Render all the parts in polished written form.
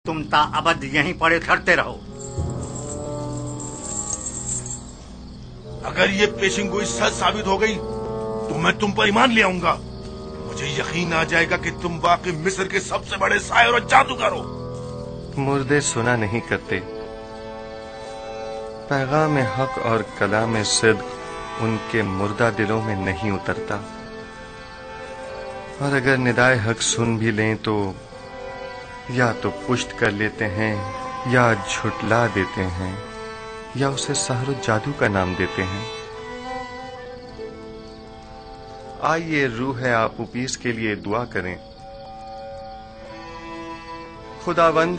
तुम ताअबद यहीं पड़े ठहरते रहो। अगर ये पेशिंगोई सच साबित हो गई तो मैं तुम पर ईमान ले आऊंगा। मुझे यकीन आ जाएगा कि तुम वाकई मिस्र के सबसे बड़े शायर और जादूगर हो। मुर्दे सुना नहीं करते, पैगाम हक और कलाम सिद्क उनके मुर्दा दिलों में नहीं उतरता। और अगर निदाए हक सुन भी लें तो या तो पुष्ट कर लेते हैं या झुटला देते हैं या उसे सहर जादू का नाम देते हैं। आइए रूह आपूपीस के लिए दुआ करें। खुदावंद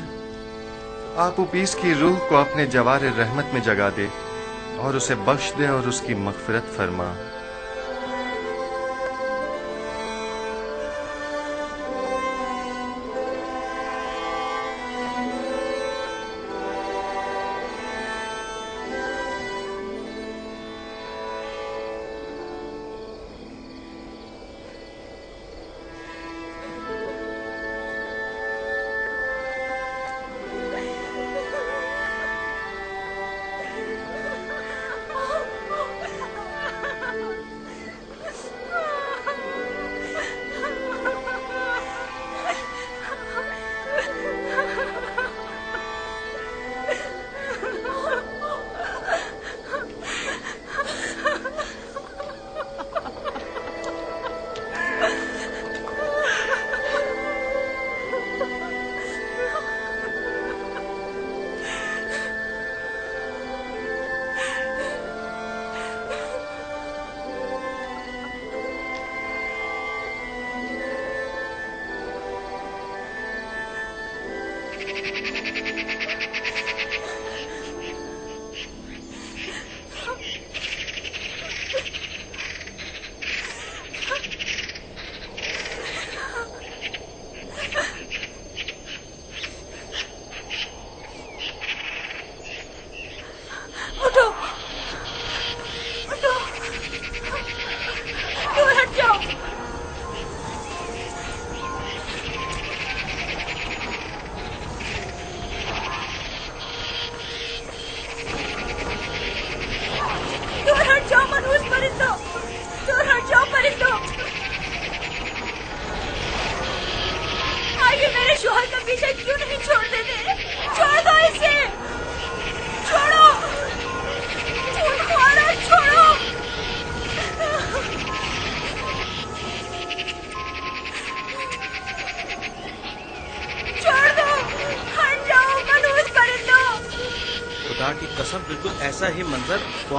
आपूपीस की रूह को अपने जवार रहमत में जगा दे और उसे बख्श दे और उसकी मगफिरत फरमा।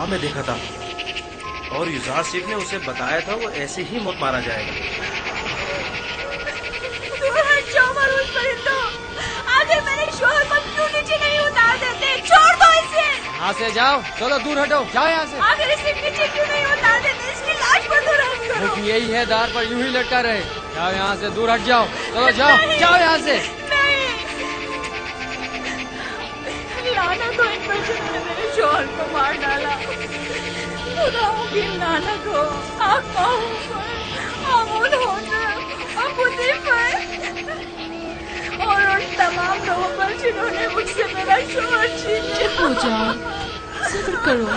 में देखा था और युजार शेख ने उसे बताया था वो ऐसे ही मौत मारा जाएगा। आखिर मेरे शोहर को क्यों नीचे नहीं उतार देते? छोड़ दो इसे। यहाँ से जाओ, चलो दूर हटो, जाओ यहाँ से। आखिर इसे नीचे क्यों नहीं उतार देते? इसकी लाश पर तो रहम करो। क्योंकि यही है, दार पर यूं ही लटका रहे। जाओ यहाँ से, दूर हट जाओ, चलो जाओ, जाओ यहाँ से। लानत हो इन पर जिन्होंने मेरे शोहर को मार डाला। खुदाओं की लानत हो आकाओं पर, आमूल होकर और बुद्धि पर और उन तमाम लोगों पर जिन्होंने मुझसे मेरा शोहर छीन लिया। चुप हो जाओ, सब्र करो,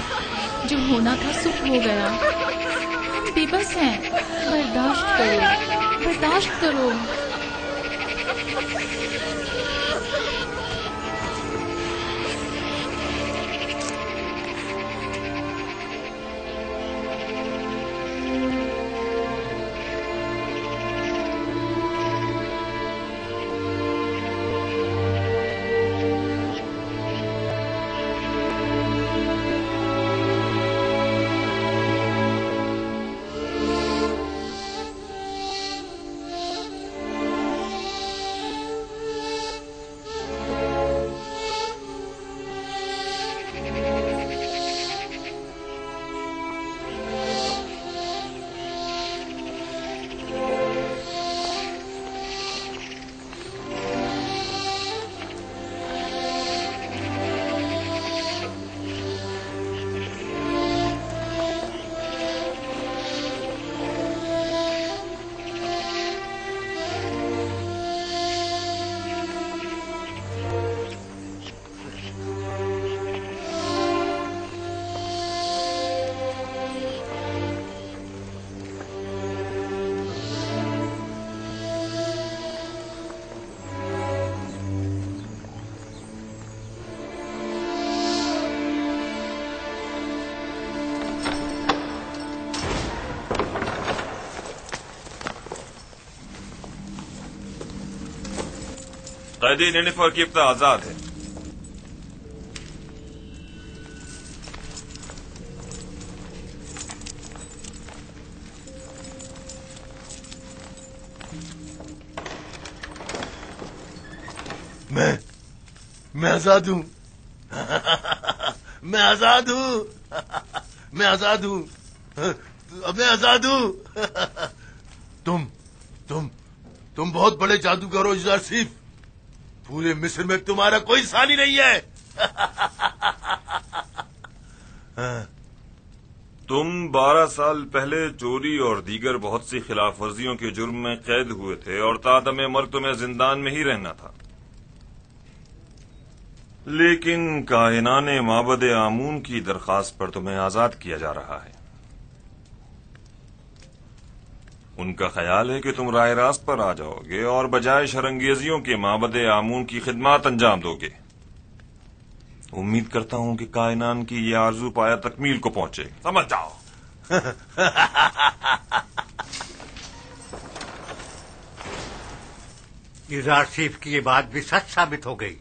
जो होना था सुख हो गया। हम बेबस हैं, बर्दाश्त करो, बर्दाश्त करो। قیدی نینیفر کیفتہ آزاد ہے. میں آزاد ہوں. میں آزاد ہوں. میں آزاد ہوں. میں آزاد ہوں. تم بہت بڑے جادوگر ہو یوزرسیف. پورے مصر میں تمہارا کوئی ثانی نہیں ہے. تم 12 سال پہلے چوری اور دیگر بہت سی خلاف ورزیوں کے جرم میں قید ہوئے تھے اور تادم مرگ تمہیں زندان میں ہی رہنا تھا. لیکن کاہنان معبد آمون کی درخواست پر تمہیں آزاد کیا جا رہا ہے. ان کا خیال ہے کہ تم راہ راست پر آ جاؤ گے اور بجائے شرنگیزیوں کے معبد آمون کی خدمات انجام دو گے. امید کرتا ہوں کہ کائنان کی یہ آرزو پایا تکمیل کو پہنچے. سمجھ جاؤ. یوزرسیف کی یہ بات بھی سچ ثابت ہو گئی.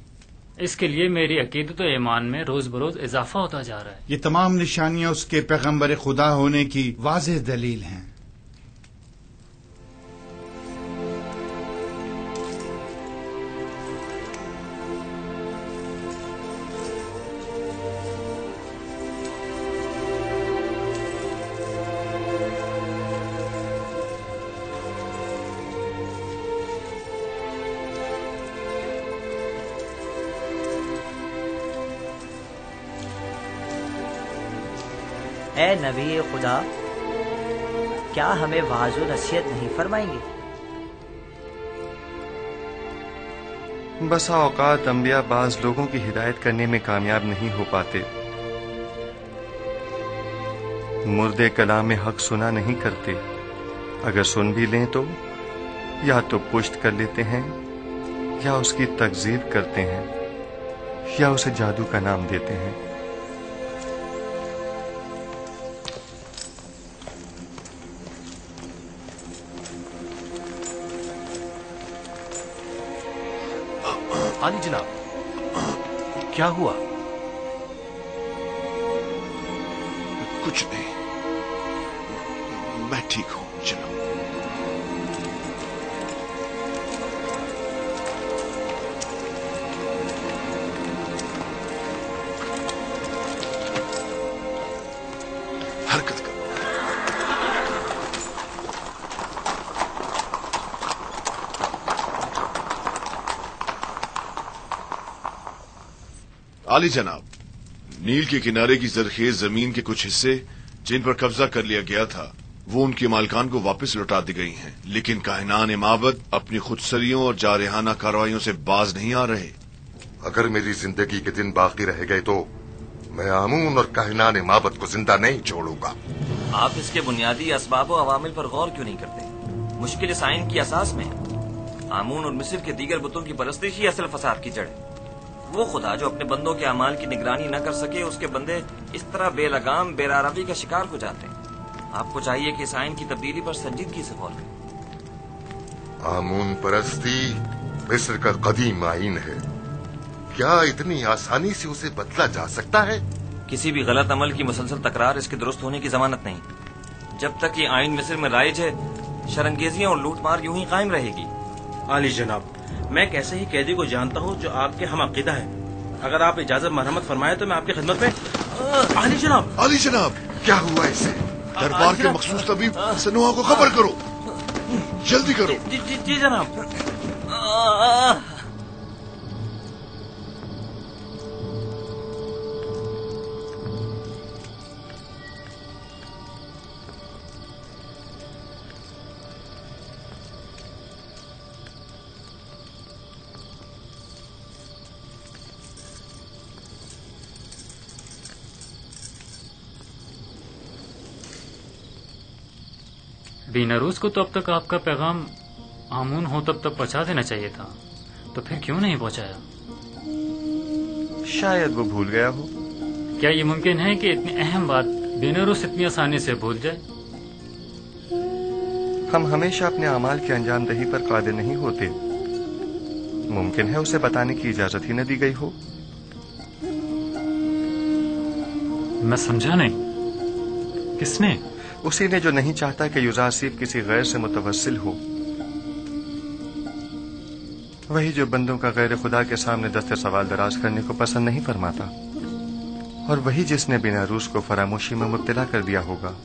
اس کے لیے میری عقیدت و ایمان میں روز بروز اضافہ ہوتا جا رہا ہے. یہ تمام نشانیاں اس کے پیغمبر خدا ہونے کی واضح دلیل ہیں. اے نبی خدا، کیا ہمیں واعظ و نصیحت نہیں فرمائیں گے؟ بسا اوقات انبیاء بعض لوگوں کی ہدایت کرنے میں کامیاب نہیں ہو پاتے. مردے کلام حق سنا نہیں کرتے. اگر سن بھی لیں تو یا تو پشت کر لیتے ہیں یا اس کی تکذیب کرتے ہیں یا اسے جادو کا نام دیتے ہیں. عالی جناب، کیا ہوا؟ کچھ نہیں، میں ٹھیک ہوں جناب. حرکت کرو. عالی جناب، نیل کے کنارے کی زرخیز زمین کے کچھ حصے جن پر قبضہ کر لیا گیا تھا وہ ان کے مالکان کو واپس لوٹا دی گئی ہیں، لیکن کاہنان معبد اپنی خودسریوں اور جارحانہ کارروائیوں سے باز نہیں آ رہے. اگر میری زندگی کے دن باقی رہ گئے تو میں آمون اور کاہنان معبد کو زندہ نہیں چھوڑوں گا. آپ اس کے بنیادی اسباب و عوامل پر غور کیوں نہیں کرتے؟ مشکل سائن کی اساس میں آمون اور مصر کے دیگر بتوں کی پرستش ہی اصل فساد کی جڑ ہے. وہ خدا جو اپنے بندوں کے اعمال کی نگرانی نہ کر سکے، اس کے بندے اس طرح بے لگام بے راروی کا شکار ہو جاتے ہیں. آپ کو چاہیے کہ اس آئین کی تبدیلی پر سنجیدگی سے غور کریں. آمون پرستی مصر کا قدیم آئین ہے. کیا اتنی آسانی سے اسے بدلا جا سکتا ہے؟ کسی بھی غلط عمل کی مسلسل تکرار اس کے درست ہونے کی ضمانت نہیں. جب تک یہ آئین مصر میں رائج ہے، شرنگیزیاں اور لوٹ مار یوں ہی قائم رہے گی. عالی جناب، میں ایک ایسے ہی قیدی کو جانتا ہوں جو آپ کے ہم عقیدہ ہے. اگر آپ اجازت مرحمت فرمائے تو میں آپ کی خدمت میں. عالی جناب، عالی جناب، کیا ہوا اسے؟ دربار کے مخصوص طبیب سنوہا کو خبر کرو، جلدی کرو. جی جناب. بینروز کو تو اب تک آپ کا پیغام آمون ہو تب تک پہنچا دینا چاہیے تھا، تو پھر کیوں نہیں پہنچایا؟ شاید وہ بھول گیا ہو. کیا یہ ممکن ہے کہ اتنی اہم بات بینروز اتنی آسانی سے بھول جائے؟ ہم ہمیشہ اپنے اعمال کی انجام دہی پر قادر نہیں ہوتے. मुमकिन है उसे बताने की इजाजत ही न दी गई हो। मैं समझा नहीं, किसने? उसी ने जो नहीं चाहता कि युजासिब किसी गैर से मुतवस्सिल हो, वही जो बंदों का गैर खुदा के सामने दस्ते सवाल दराज करने को पसंद नहीं फरमाता, और वही जिसने बिना रूस को फरामोशी में मुब्तला कर दिया होगा।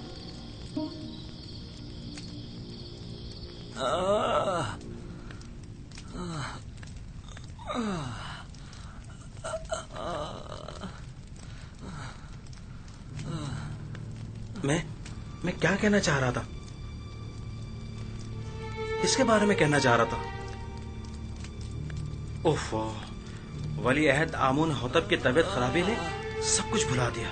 मैं क्या कहना चाह रहा था? इसके बारे में कहना चाह रहा था। ओफो, वली अहद आमून होतब की तबीयत खराबी ने सब कुछ भुला दिया।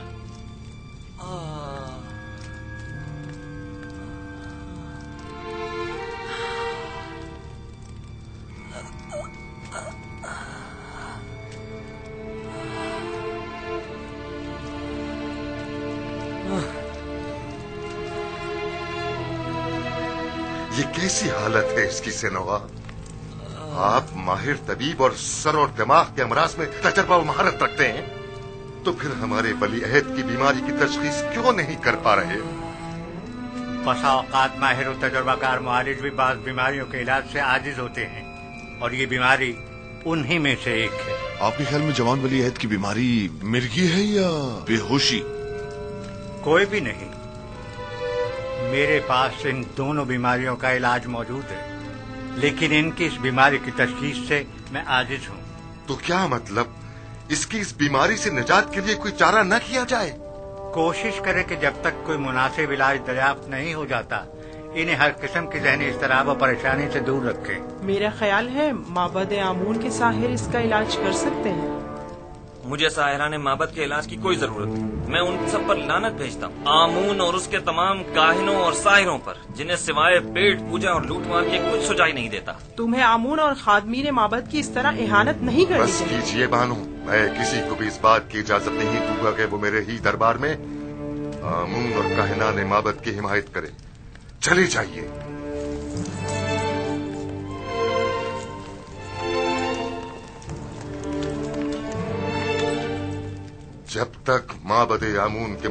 ये कैसी हालत है इसकी सेनोवा? आप माहिर तबीब और सर और दिमाग के अमराज में तजर्बा और महारत रखते हैं, तो फिर हमारे वली अहद की बीमारी की तशखीस क्यों नहीं कर पा रहे? बसा औकात माहिर और तजर्बाकार मुआलिज भी बाज़ बीमारियों के इलाज से आजिज होते हैं, और ये बीमारी उन्हीं में से एक है। आपके ख्याल में जवान वली अहद की बीमारी मिर्गी है या बेहोशी? कोई भी नहीं। मेरे पास इन दोनों बीमारियों का इलाज मौजूद है, लेकिन इनकी इस बीमारी की तशखीस से मैं आजिज हूँ। तो क्या मतलब, इसकी इस बीमारी से निजात के लिए कोई चारा न किया जाए? कोशिश करें कि जब तक कोई मुनासिब इलाज दरियाफ्त नहीं हो जाता, इन्हें हर किस्म की ज़हनी इज़्तिराब और परेशानी से दूर रखें। मेरा ख्याल है माबद आमून के साहिर इसका इलाज कर सकते हैं। मुझे साहिरान माबद के इलाज की कोई जरूरत नहीं। मैं उन सब पर लानत भेजता हूँ, आमून और उसके तमाम काहिनों और साहिरों पर, जिन्हें सिवाय पेट पूजा और लूटमार के कुछ सुझाई नहीं देता। तुम्हें आमून और खादमीन माबद की इस तरह इहानत नहीं करनी बस चाहिए। कीजिए बानो, मैं किसी को भी इस बात की इजाजत नहीं दूंगा कि वो मेरे ही दरबार में आमून और काहिनान माबद की हिमायत करे। चली जाइए। जब तक माबद आमून के